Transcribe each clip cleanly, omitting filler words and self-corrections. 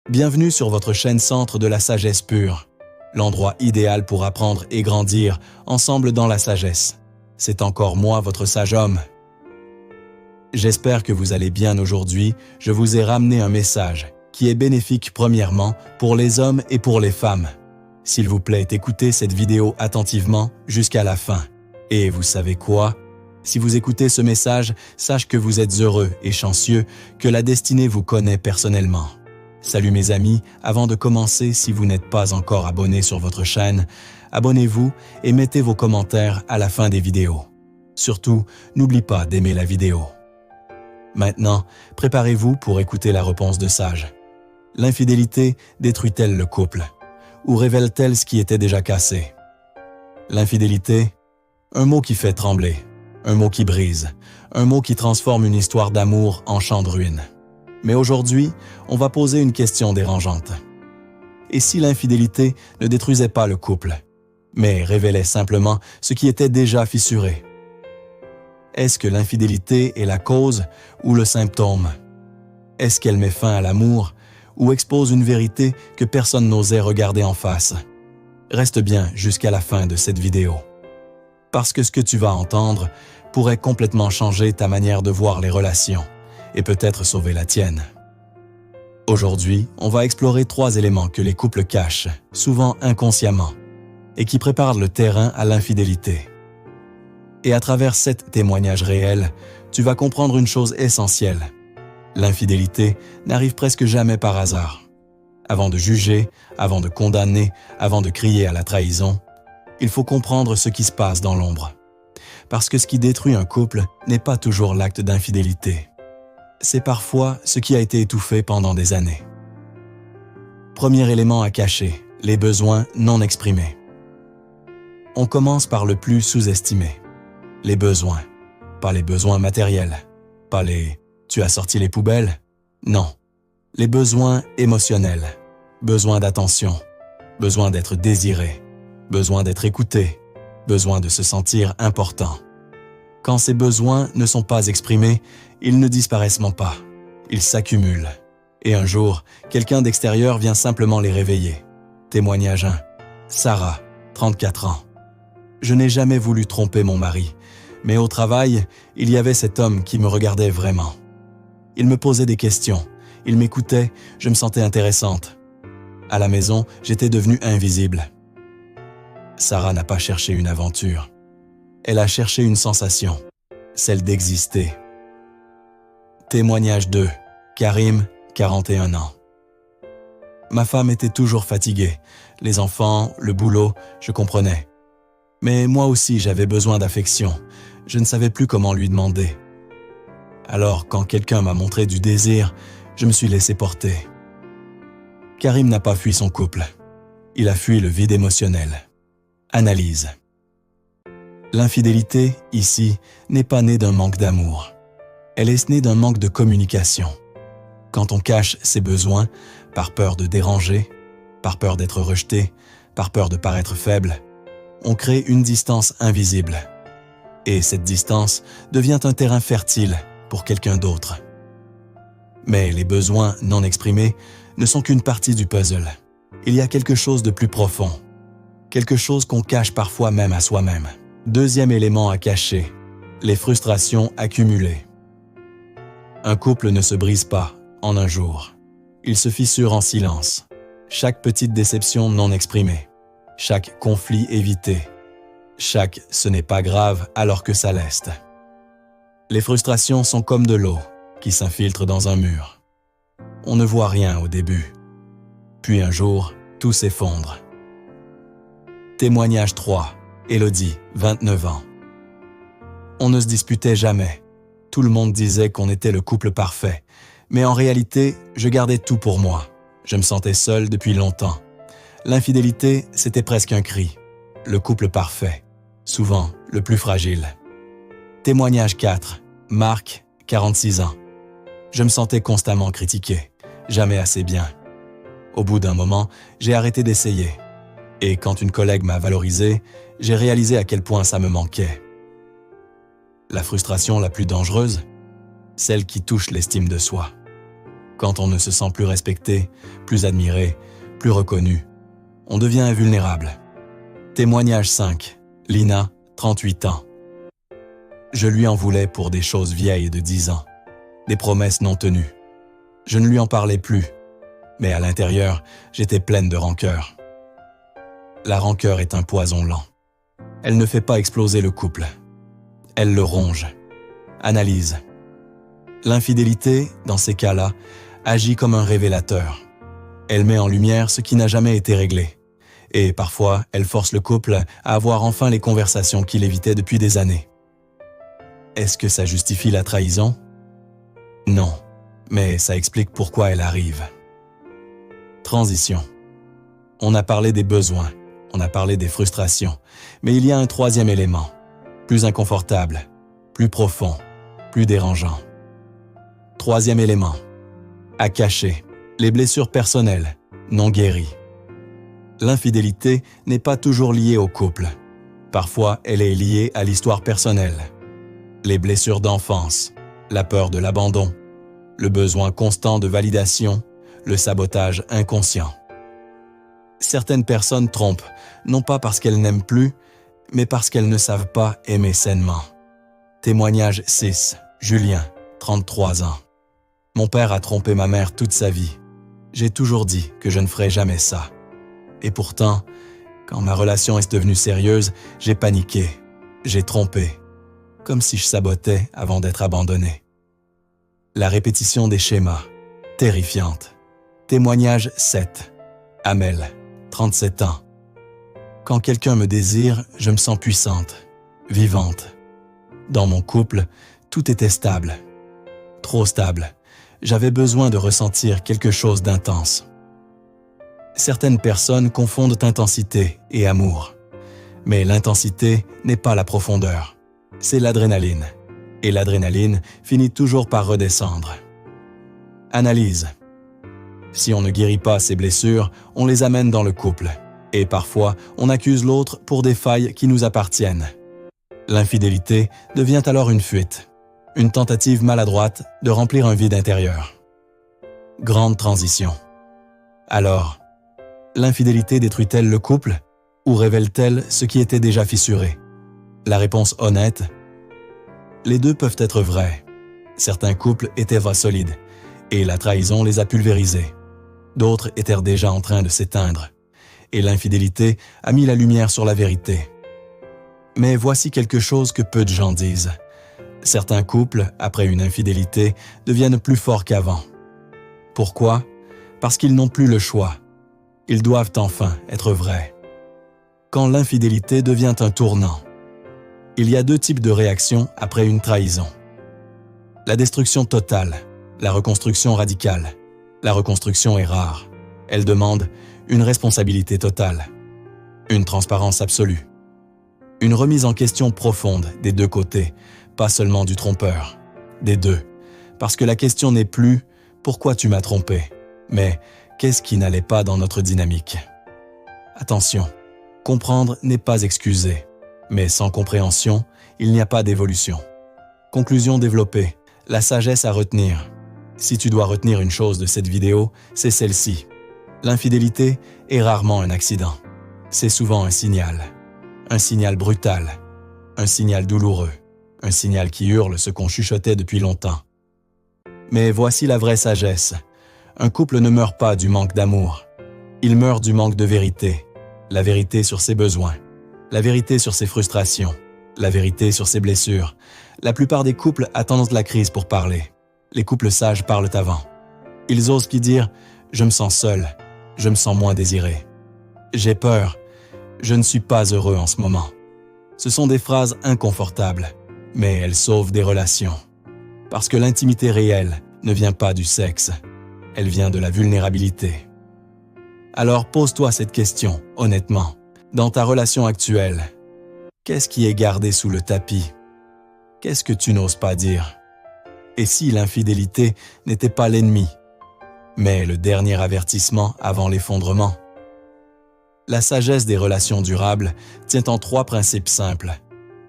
Bienvenue sur votre chaîne Centre de la Sagesse Pure, l'endroit idéal pour apprendre et grandir ensemble dans la sagesse. C'est encore moi, votre sage homme. J'espère que vous allez bien aujourd'hui. Je vous ai ramené un message qui est bénéfique premièrement pour les hommes et pour les femmes. S'il vous plaît, écoutez cette vidéo attentivement jusqu'à la fin. Et vous savez quoi? Si vous écoutez ce message, sache que vous êtes heureux et chanceux, que la destinée vous connaît personnellement. Salut mes amis, avant de commencer, si vous n'êtes pas encore abonné sur votre chaîne, abonnez-vous et mettez vos commentaires à la fin des vidéos. Surtout, n'oublie pas d'aimer la vidéo. Maintenant, préparez-vous pour écouter la réponse de Sage. L'infidélité détruit-elle le couple? Ou révèle-t-elle ce qui était déjà cassé? L'infidélité, un mot qui fait trembler, un mot qui brise, un mot qui transforme une histoire d'amour en champ de ruines. Mais aujourd'hui, on va poser une question dérangeante. Et si l'infidélité ne détruisait pas le couple, mais révélait simplement ce qui était déjà fissuré? Est-ce que l'infidélité est la cause ou le symptôme? Est-ce qu'elle met fin à l'amour ou expose une vérité que personne n'osait regarder en face? Reste bien jusqu'à la fin de cette vidéo. Parce que ce que tu vas entendre pourrait complètement changer ta manière de voir les relations et peut-être sauver la tienne. Aujourd'hui, on va explorer 3 éléments que les couples cachent, souvent inconsciemment, et qui préparent le terrain à l'infidélité. Et à travers 7 témoignages réels, tu vas comprendre une chose essentielle. L'infidélité n'arrive presque jamais par hasard. Avant de juger, avant de condamner, avant de crier à la trahison, il faut comprendre ce qui se passe dans l'ombre. Parce que ce qui détruit un couple n'est pas toujours l'acte d'infidélité. C'est parfois ce qui a été étouffé pendant des années. Premier élément à cacher, les besoins non exprimés. On commence par le plus sous-estimé. Les besoins. Pas les besoins matériels. Pas les « tu as sorti les poubelles ». Non. Les besoins émotionnels. Besoin d'attention. Besoin d'être désiré. Besoin d'être écouté. Besoin de se sentir important. Quand ces besoins ne sont pas exprimés, ils ne disparaissent pas. Ils s'accumulent. Et un jour, quelqu'un d'extérieur vient simplement les réveiller. Témoignage 1. Sarah, 34 ans. Je n'ai jamais voulu tromper mon mari, mais au travail, il y avait cet homme qui me regardait vraiment. Il me posait des questions, il m'écoutait, je me sentais intéressante. À la maison, j'étais devenue invisible. Sarah n'a pas cherché une aventure. Elle a cherché une sensation, celle d'exister. Témoignage 2. Karim, 41 ans. Ma femme était toujours fatiguée. Les enfants, le boulot, je comprenais. Mais moi aussi, j'avais besoin d'affection. Je ne savais plus comment lui demander. Alors, quand quelqu'un m'a montré du désir, je me suis laissé porter. Karim n'a pas fui son couple. Il a fui le vide émotionnel. Analyse. L'infidélité, ici, n'est pas née d'un manque d'amour. Elle est née d'un manque de communication. Quand on cache ses besoins, par peur de déranger, par peur d'être rejeté, par peur de paraître faible, on crée une distance invisible. Et cette distance devient un terrain fertile pour quelqu'un d'autre. Mais les besoins non exprimés ne sont qu'une partie du puzzle. Il y a quelque chose de plus profond. Quelque chose qu'on cache parfois même à soi-même. Deuxième élément à cacher, les frustrations accumulées. Un couple ne se brise pas en un jour. Il se fissure en silence. Chaque petite déception non exprimée. Chaque conflit évité. Chaque « ce n'est pas grave » alors que ça l'est. Les frustrations sont comme de l'eau qui s'infiltre dans un mur. On ne voit rien au début. Puis un jour, tout s'effondre. Témoignage 3. Élodie, 29 ans. On ne se disputait jamais. Tout le monde disait qu'on était le couple parfait. Mais en réalité, je gardais tout pour moi. Je me sentais seul depuis longtemps. L'infidélité, c'était presque un cri. Le couple parfait. Souvent, le plus fragile. Témoignage 4. Marc, 46 ans. Je me sentais constamment critiqué. Jamais assez bien. Au bout d'un moment, j'ai arrêté d'essayer. Et quand une collègue m'a valorisé, j'ai réalisé à quel point ça me manquait. La frustration la plus dangereuse, celle qui touche l'estime de soi. Quand on ne se sent plus respecté, plus admiré, plus reconnu, on devient invulnérable. Témoignage 5. Lina, 38 ans. Je lui en voulais pour des choses vieilles de 10 ans, des promesses non tenues. Je ne lui en parlais plus, mais à l'intérieur, j'étais pleine de rancœur. La rancœur est un poison lent. Elle ne fait pas exploser le couple. Elle le ronge. Analyse. L'infidélité, dans ces cas-là, agit comme un révélateur. Elle met en lumière ce qui n'a jamais été réglé. Et parfois, elle force le couple à avoir enfin les conversations qu'il évitait depuis des années. Est-ce que ça justifie la trahison? Non, mais ça explique pourquoi elle arrive. Transition. On a parlé des besoins, on a parlé des frustrations, mais il y a un troisième élément, plus inconfortable, plus profond, plus dérangeant. Troisième élément, à cacher, les blessures personnelles, non guéries. L'infidélité n'est pas toujours liée au couple. Parfois, elle est liée à l'histoire personnelle. Les blessures d'enfance, la peur de l'abandon, le besoin constant de validation, le sabotage inconscient. Certaines personnes trompent, non pas parce qu'elles n'aiment plus, mais parce qu'elles ne savent pas aimer sainement. Témoignage 6. Julien, 33 ans. Mon père a trompé ma mère toute sa vie. J'ai toujours dit que je ne ferais jamais ça. Et pourtant, quand ma relation est devenue sérieuse, j'ai paniqué, j'ai trompé, comme si je sabotais avant d'être abandonné. La répétition des schémas, terrifiante. Témoignage 7. Amel, 37 ans. Quand quelqu'un me désire, je me sens puissante, vivante. Dans mon couple, tout était stable. Trop stable. J'avais besoin de ressentir quelque chose d'intense. Certaines personnes confondent intensité et amour. Mais l'intensité n'est pas la profondeur. C'est l'adrénaline. Et l'adrénaline finit toujours par redescendre. Analyse. Si on ne guérit pas ces blessures, on les amène dans le couple. Et parfois, on accuse l'autre pour des failles qui nous appartiennent. L'infidélité devient alors une fuite, une tentative maladroite de remplir un vide intérieur. Grande transition. Alors, l'infidélité détruit-elle le couple ou révèle-t-elle ce qui était déjà fissuré? La réponse honnête: les deux peuvent être vrais. Certains couples étaient solides et la trahison les a pulvérisés. D'autres étaient déjà en train de s'éteindre et l'infidélité a mis la lumière sur la vérité. Mais voici quelque chose que peu de gens disent. Certains couples, après une infidélité, deviennent plus forts qu'avant. Pourquoi? Parce qu'ils n'ont plus le choix. Ils doivent enfin être vrais. Quand l'infidélité devient un tournant, il y a deux types de réactions après une trahison. La destruction totale, la reconstruction radicale. La reconstruction est rare. Elle demande une responsabilité totale, une transparence absolue, une remise en question profonde des deux côtés, pas seulement du trompeur, des deux. Parce que la question n'est plus « pourquoi tu m'as trompé ?», mais « qu'est-ce qui n'allait pas dans notre dynamique ?» Attention, comprendre n'est pas excuser, mais sans compréhension, il n'y a pas d'évolution. Conclusion développée, la sagesse à retenir. Si tu dois retenir une chose de cette vidéo, c'est celle-ci. L'infidélité est rarement un accident. C'est souvent un signal brutal, un signal douloureux, un signal qui hurle ce qu'on chuchotait depuis longtemps. Mais voici la vraie sagesse. Un couple ne meurt pas du manque d'amour. Il meurt du manque de vérité. La vérité sur ses besoins, la vérité sur ses frustrations, la vérité sur ses blessures. La plupart des couples attendent la crise pour parler. Les couples sages parlent avant. Ils osent dire « je me sens seul, je me sens moins désiré. J'ai peur, je ne suis pas heureux en ce moment. » Ce sont des phrases inconfortables, mais elles sauvent des relations. Parce que l'intimité réelle ne vient pas du sexe, elle vient de la vulnérabilité. Alors pose-toi cette question, honnêtement. Dans ta relation actuelle, qu'est-ce qui est gardé sous le tapis? Qu'est-ce que tu n'oses pas dire? Et si l'infidélité n'était pas l'ennemi, mais le dernier avertissement avant l'effondrement? La sagesse des relations durables tient en 3 principes simples.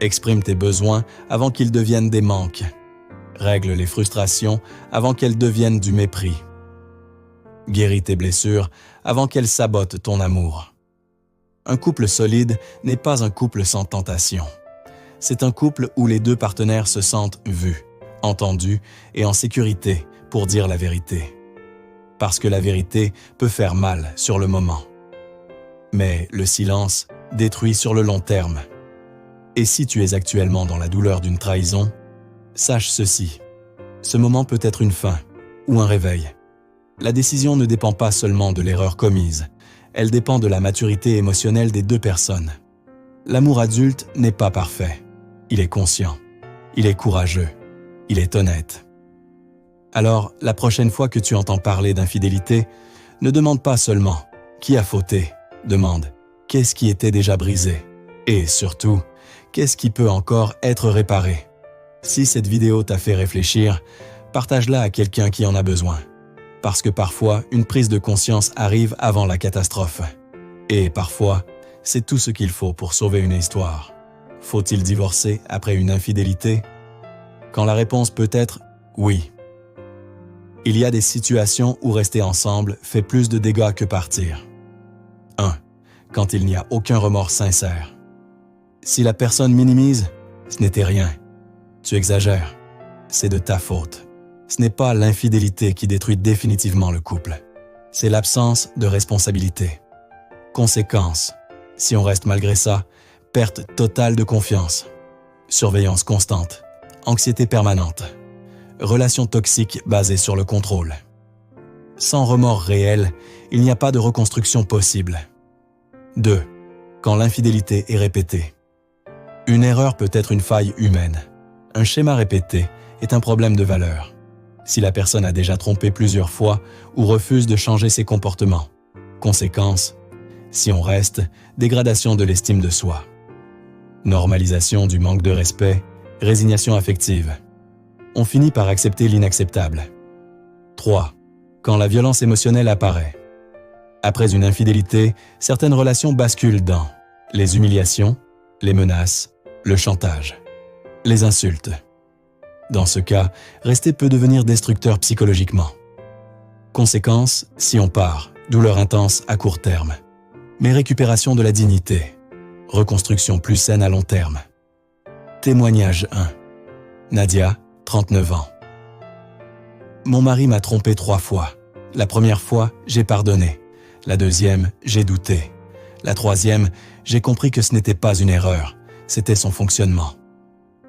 Exprime tes besoins avant qu'ils deviennent des manques. Règle les frustrations avant qu'elles deviennent du mépris. Guéris tes blessures avant qu'elles sabotent ton amour. Un couple solide n'est pas un couple sans tentation. C'est un couple où les deux partenaires se sentent vus, entendus et en sécurité pour dire la vérité. Parce que la vérité peut faire mal sur le moment. Mais le silence détruit sur le long terme. Et si tu es actuellement dans la douleur d'une trahison, sache ceci. Ce moment peut être une fin ou un réveil. La décision ne dépend pas seulement de l'erreur commise, elle dépend de la maturité émotionnelle des deux personnes. L'amour adulte n'est pas parfait. Il est conscient, il est courageux, il est honnête. Alors, la prochaine fois que tu entends parler d'infidélité, ne demande pas seulement « qui a fauté ?» Demande « qu'est-ce qui était déjà brisé ?» Et surtout, qu'est-ce qui peut encore être réparé? Si cette vidéo t'a fait réfléchir, partage-la à quelqu'un qui en a besoin. Parce que parfois, une prise de conscience arrive avant la catastrophe. Et parfois, c'est tout ce qu'il faut pour sauver une histoire. Faut-il divorcer après une infidélité? Quand la réponse peut être « oui ». Il y a des situations où rester ensemble fait plus de dégâts que partir. 1. Quand il n'y a aucun remords sincère. Si la personne minimise, ce n'était rien. Tu exagères, c'est de ta faute. Ce n'est pas l'infidélité qui détruit définitivement le couple. C'est l'absence de responsabilité. Conséquence, si on reste malgré ça, perte totale de confiance, surveillance constante, anxiété permanente, relation toxique basée sur le contrôle. Sans remords réels, il n'y a pas de reconstruction possible. 2. Quand l'infidélité est répétée. Une erreur peut être une faille humaine. Un schéma répété est un problème de valeur. Si la personne a déjà trompé plusieurs fois ou refuse de changer ses comportements. Conséquence, si on reste, dégradation de l'estime de soi. Normalisation du manque de respect, résignation affective. On finit par accepter l'inacceptable. 3. Quand la violence émotionnelle apparaît. Après une infidélité, certaines relations basculent dans les humiliations, les menaces, le chantage, les insultes. Dans ce cas, rester peut devenir destructeur psychologiquement. Conséquence, si on part, douleur intense à court terme, mais récupération de la dignité, reconstruction plus saine à long terme. Témoignage 1. Nadia, 39 ans. Mon mari m'a trompé 3 fois. La première fois, j'ai pardonné. La deuxième, j'ai douté. La troisième, j'ai compris que ce n'était pas une erreur, c'était son fonctionnement.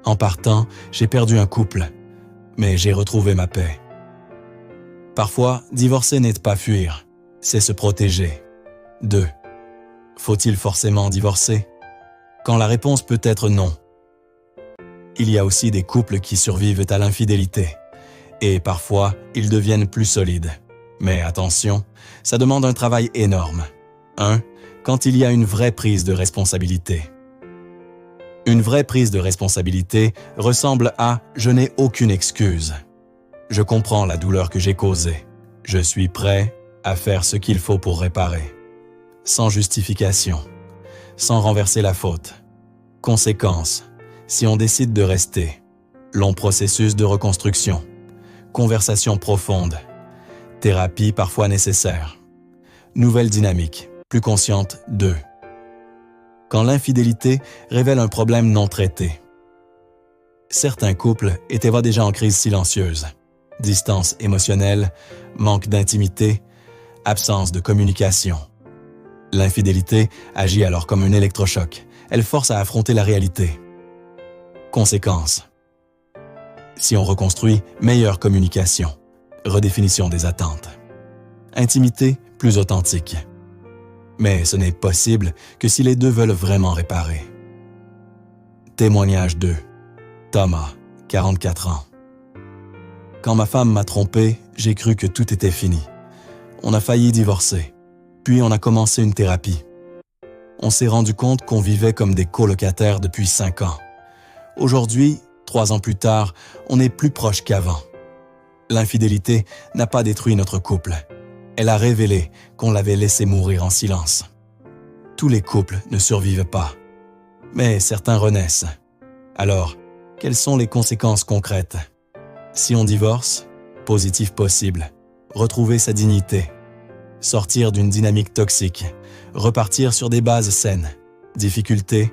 En partant, j'ai perdu un couple, mais j'ai retrouvé ma paix. Parfois, divorcer n'est pas fuir, c'est se protéger. 2. Faut-il forcément divorcer? Quand la réponse peut être non. Il y a aussi des couples qui survivent à l'infidélité, et parfois, ils deviennent plus solides. Mais attention, ça demande un travail énorme. 1. Quand il y a une vraie prise de responsabilité. Une vraie prise de responsabilité ressemble à « je n'ai aucune excuse ». Je comprends la douleur que j'ai causée. Je suis prêt à faire ce qu'il faut pour réparer. Sans justification. Sans renverser la faute. Conséquence. Si on décide de rester. Long processus de reconstruction. Conversation profonde. Thérapie parfois nécessaire. Nouvelle dynamique, plus consciente 2. Quand l'infidélité révèle un problème non traité. Certains couples étaient déjà en crise silencieuse. Distance émotionnelle, manque d'intimité, absence de communication. L'infidélité agit alors comme un électrochoc. Elle force à affronter la réalité. Conséquence. Si on reconstruit, meilleure communication, redéfinition des attentes. Intimité plus authentique. Mais ce n'est possible que si les deux veulent vraiment réparer. Témoignage 2. Thomas, 44 ans. Quand ma femme m'a trompé, j'ai cru que tout était fini. On a failli divorcer. Puis on a commencé une thérapie. On s'est rendu compte qu'on vivait comme des colocataires depuis 5 ans. Aujourd'hui, 3 ans plus tard, on est plus proche qu'avant. L'infidélité n'a pas détruit notre couple. Elle a révélé qu'on l'avait laissé mourir en silence. Tous les couples ne survivent pas, mais certains renaissent. Alors, quelles sont les conséquences concrètes? Si on divorce, positif possible, retrouver sa dignité, Sortir d'une dynamique toxique. Repartir sur des bases saines. Difficultés,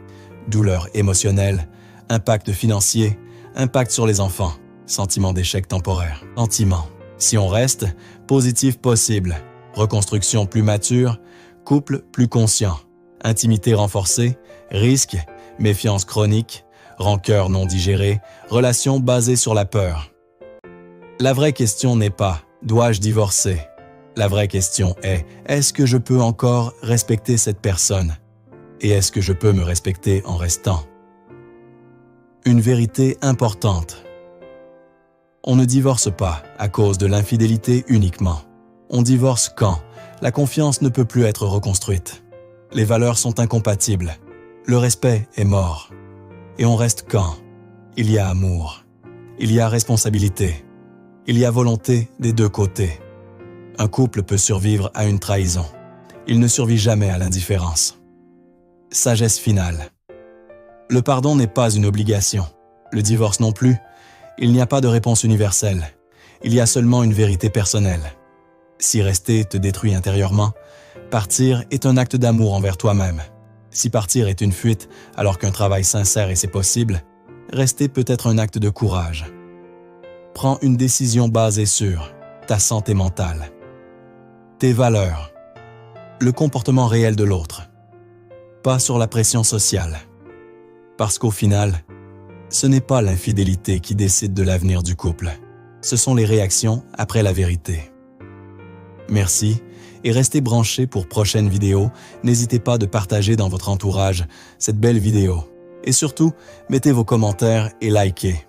douleur émotionnelle, impact financier, impact sur les enfants, sentiment d'échec temporaire. Sentiment. Si on reste, positif possible. Reconstruction plus mature, couple plus conscient. Intimité renforcée, risque, méfiance chronique, rancœur non digérée, relation basée sur la peur. La vraie question n'est pas « dois-je divorcer ?» La vraie question est « est-ce que je peux encore respecter cette personne ?» Et est-ce que je peux me respecter en restant? Une vérité importante. On ne divorce pas à cause de l'infidélité uniquement. On divorce quand la confiance ne peut plus être reconstruite. Les valeurs sont incompatibles. Le respect est mort. Et on reste quand il y a amour. Il y a responsabilité. Il y a volonté des deux côtés. Un couple peut survivre à une trahison. Il ne survit jamais à l'indifférence. Sagesse finale. Le pardon n'est pas une obligation. Le divorce non plus. Il n'y a pas de réponse universelle. Il y a seulement une vérité personnelle. Si rester te détruit intérieurement, partir est un acte d'amour envers toi-même. Si partir est une fuite alors qu'un travail sincère et c'est possible, rester peut être un acte de courage. Prends une décision basée sur ta santé mentale, tes valeurs, le comportement réel de l'autre, pas sur la pression sociale. Parce qu'au final, ce n'est pas l'infidélité qui décide de l'avenir du couple. Ce sont les réactions après la vérité. Merci et restez branchés pour prochaines vidéos. N'hésitez pas de partager dans votre entourage cette belle vidéo. Et surtout, mettez vos commentaires et likez.